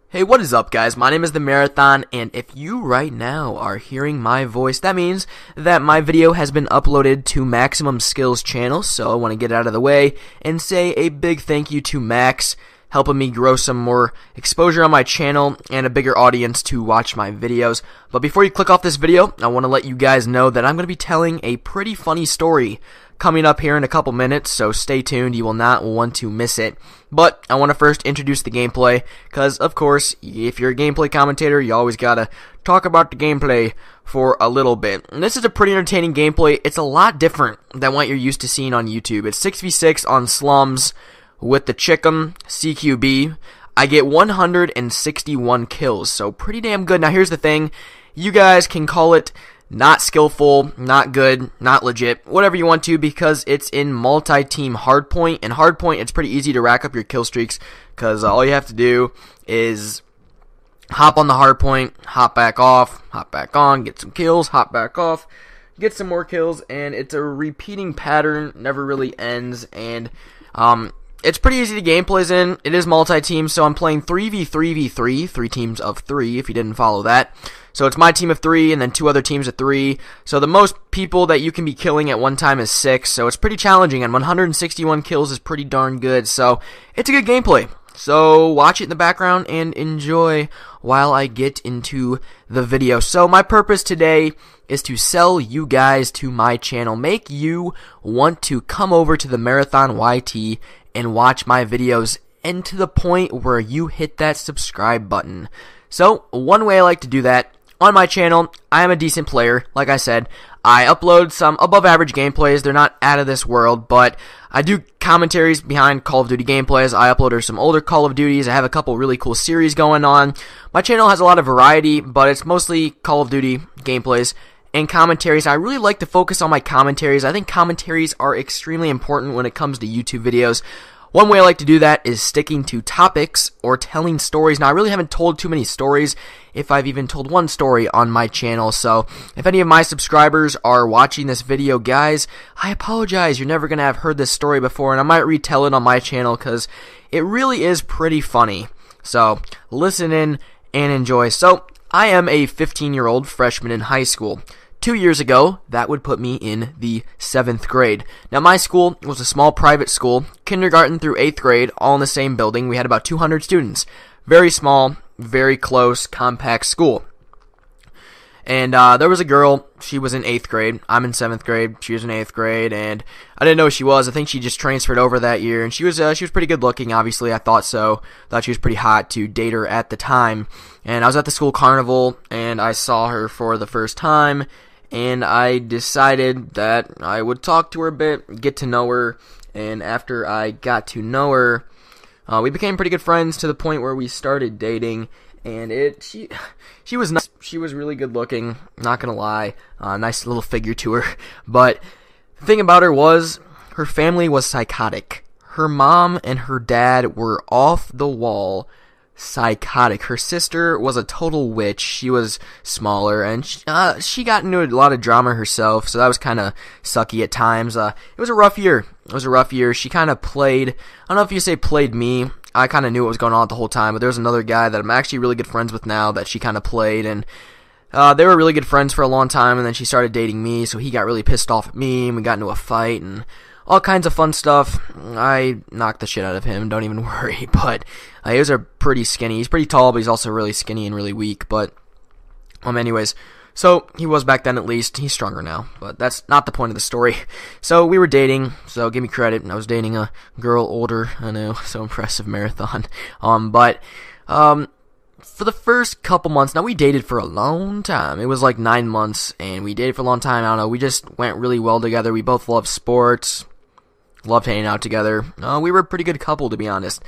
Hey, what is up, guys? My name is The Marathon, and if you right now are hearing my voice, that means that my video has been uploaded to Maximum Skills channel, so I want to get out of the way and say a big thank you to Max, helping me grow some more exposure on my channel and a bigger audience to watch my videos. But before you click off this video, I want to let you guys know that I'm going to be telling a pretty funny story coming up here in a couple minutes, so stay tuned. You will not want to miss it. But I want to first introduce the gameplay, because of course, if you're a gameplay commentator, you always gotta talk about the gameplay for a little bit. And this is a pretty entertaining gameplay. It's a lot different than what you're used to seeing on YouTube. It's 6v6 on Slums with the Chicom CQB. I get 161 kills, so pretty damn good. Now here's the thing, you guys can call it not skillful, not good, not legit, whatever you want to, because it's in multi-team hardpoint, and hardpoint, it's pretty easy to rack up your kill streaks, because all you have to do is hop on the hardpoint, hop back off, hop back on, get some kills, hop back off, get some more kills, and it's a repeating pattern, never really ends, and it's pretty easy to game plays in. It is multi-team, so I'm playing 3v3v3, 3 teams of 3, if you didn't follow that. So it's my team of 3, and then 2 other teams of 3. So the most people that you can be killing at one time is 6, so it's pretty challenging, and 161 kills is pretty darn good, so it's a good gameplay. So watch it in the background and enjoy while I get into the video. So my purpose today is to sell you guys to my channel, make you want to come over to the Marathon YT and watch my videos, and to the point where you hit that subscribe button. So one way I like to do that, on my channel, I am a decent player. Like I said, I upload some above average gameplays. They're not out of this world, but I do commentaries behind Call of Duty gameplays. I upload some older Call of Duties. I have a couple really cool series going on. My channel has a lot of variety, but it's mostly Call of Duty gameplays and commentaries. I really like to focus on my commentaries. I think commentaries are extremely important when it comes to YouTube videos. One way I like to do that is sticking to topics or telling stories. Now, I really haven't told too many stories, if I've even told one story on my channel. So, if any of my subscribers are watching this video, guys, I apologize. You're never going to have heard this story before, and I might retell it on my channel because it really is pretty funny. So, listen in and enjoy. So, I am a 15-year-old freshman in high school. 2 years ago, that would put me in the 7th grade. Now, my school was a small private school, kindergarten through 8th grade, all in the same building. We had about 200 students. Very small, very close, compact school. And there was a girl, she was in 8th grade. I'm in 7th grade, she was in 8th grade, and I didn't know who she was. I think she just transferred over that year, and she was pretty good looking, obviously. I thought so. Thought she was pretty hot to date her at the time. And I was at the school carnival, and I saw her for the first time, and I decided that I would talk to her a bit, get to know her, and after I got to know her, we became pretty good friends to the point where we started dating, and she was nice. She was really good looking, not gonna lie, nice little figure to her, but the thing about her was, her family was psychotic. Her mom and her dad were off the wall psychotic. Her sister was a total witch. She was smaller, and she got into a lot of drama herself, so that was kind of sucky at times. It was a rough year. It was a rough year. She kind of played, I don't know if you say played me. I kind of knew what was going on the whole time, but there was another guy that I'm actually really good friends with now that she kind of played, and they were really good friends for a long time, and then she started dating me, so he got really pissed off at me, and we got into a fight, and all kinds of fun stuff. I knocked the shit out of him, don't even worry, but he was pretty skinny. He's pretty tall, but he's also really skinny and really weak, but anyways, so he was back then at least. He's stronger now, but that's not the point of the story. So we were dating, so give me credit. I was dating a girl older. I know, so impressive, Marathon. For the first couple months, now we dated for a long time. It was like 9 months, and we dated for a long time. I don't know, we just went really well together. We both loved sports, loved hanging out together. We were a pretty good couple, to be honest.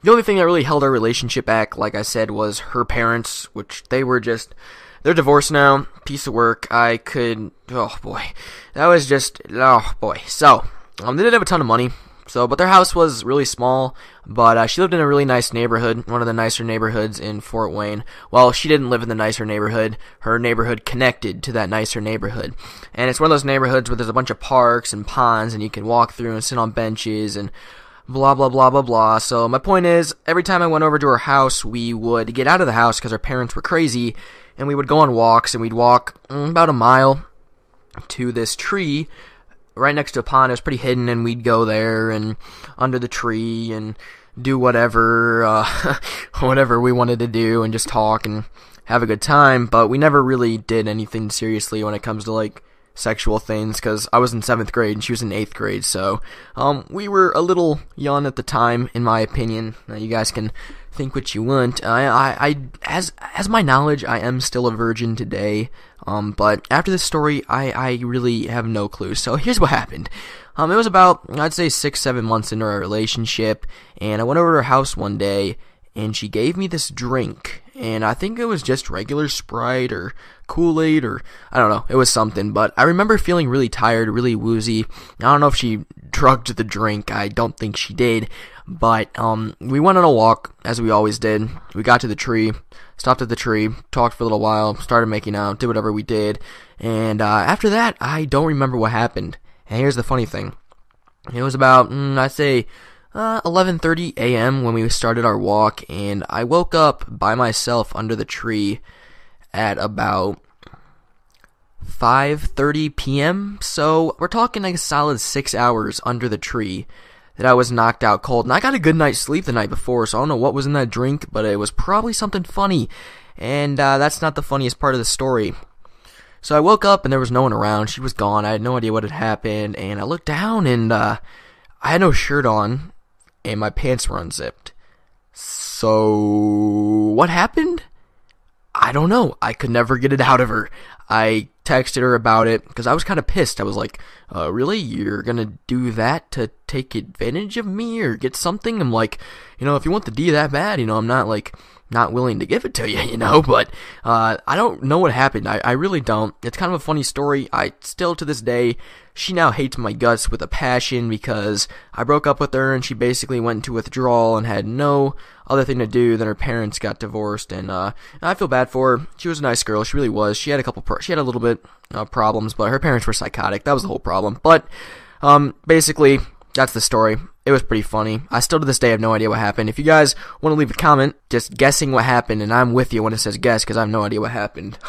The only thing that really held our relationship back, like I said, was her parents, which they're divorced now, piece of work. Oh boy, that was just, oh boy. So, they didn't have a ton of money, but their house was really small, but she lived in a really nice neighborhood, one of the nicer neighborhoods in Fort Wayne. Well, she didn't live in the nicer neighborhood. Her neighborhood connected to that nicer neighborhood. And it's one of those neighborhoods where there's a bunch of parks and ponds, and you can walk through and sit on benches, and blah, blah, blah, blah, blah. So my point is, every time I went over to her house, we would get out of the house because our parents were crazy, and we would go on walks, and we'd walk about a mile to this tree right next to a pond. It was pretty hidden, and we'd go there and under the tree and do whatever, whatever we wanted to do and just talk and have a good time, but we never really did anything seriously when it comes to, like, sexual things, because I was in 7th grade and she was in 8th grade, so, we were a little young at the time, in my opinion. Now, you guys can think what you want. As my knowledge, I am still a virgin today, but after this story, I really have no clue. So here's what happened. It was about, I'd say 6-7 months into our relationship, and I went over to her house one day, and she gave me this drink, and I think it was just regular Sprite or Kool-Aid, or I don't know, it was something, but I remember feeling really tired, really woozy. I don't know if she drugged the drink, I don't think she did, but we went on a walk, as we always did. We got to the tree, stopped at the tree, talked for a little while, started making out, did whatever we did, and after that, I don't remember what happened. And here's the funny thing, it was about, I'd say, 11:30 a.m. when we started our walk, and I woke up by myself under the tree at about 5:30 p.m. So we're talking like a solid 6 hours under the tree that I was knocked out cold. And I got a good night's sleep the night before, so I don't know what was in that drink, but it was probably something funny. And that's not the funniest part of the story. So I woke up and there was no one around. She was gone. I had no idea what had happened, and I looked down and I had no shirt on, and my pants were unzipped. So, what happened? I don't know. I could never get it out of her. I texted her about it, because I was kind of pissed. I was like, really? You're gonna do that to take advantage of me, or get something? I'm like, if you want the D that bad, I'm not, like, not willing to give it to you, but, I don't know what happened. I really don't. It's kind of a funny story. I still, to this day, she now hates my guts with a passion, because I broke up with her, and she basically went into withdrawal and had no other thing to do than her parents got divorced, and I feel bad for her. She was a nice girl. She really was. She had a little bit problems, but her parents were psychotic. That was the whole problem. But basically, that's the story. It was pretty funny. I still to this day have no idea what happened. If you guys want to leave a comment just guessing what happened, and I'm with you when it says guess, because I have no idea what happened.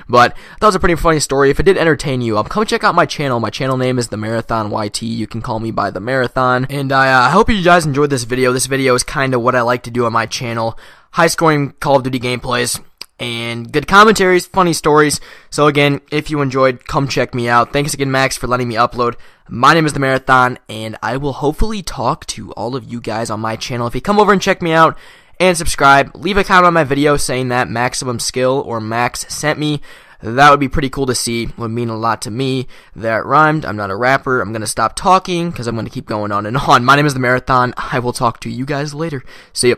But that was a pretty funny story. If it did entertain you, come check out my channel. My channel name is The Marathon YT. You can call me by The Marathon. And I hope you guys enjoyed this video. This video is kind of what I like to do on my channel. High-scoring Call of Duty gameplays and good commentaries, funny stories. So again, if you enjoyed, come check me out. Thanks again, Max, for letting me upload. My name is The Marathon, and I will hopefully talk to all of you guys on my channel. If you come over and check me out and subscribe, leave a comment on my video saying that Maximum Skill or Max sent me. That would be pretty cool to see. It would mean a lot to me. That rhymed. I'm not a rapper. I'm going to stop talking because I'm going to keep going on and on. My name is The Marathon. I will talk to you guys later. See ya.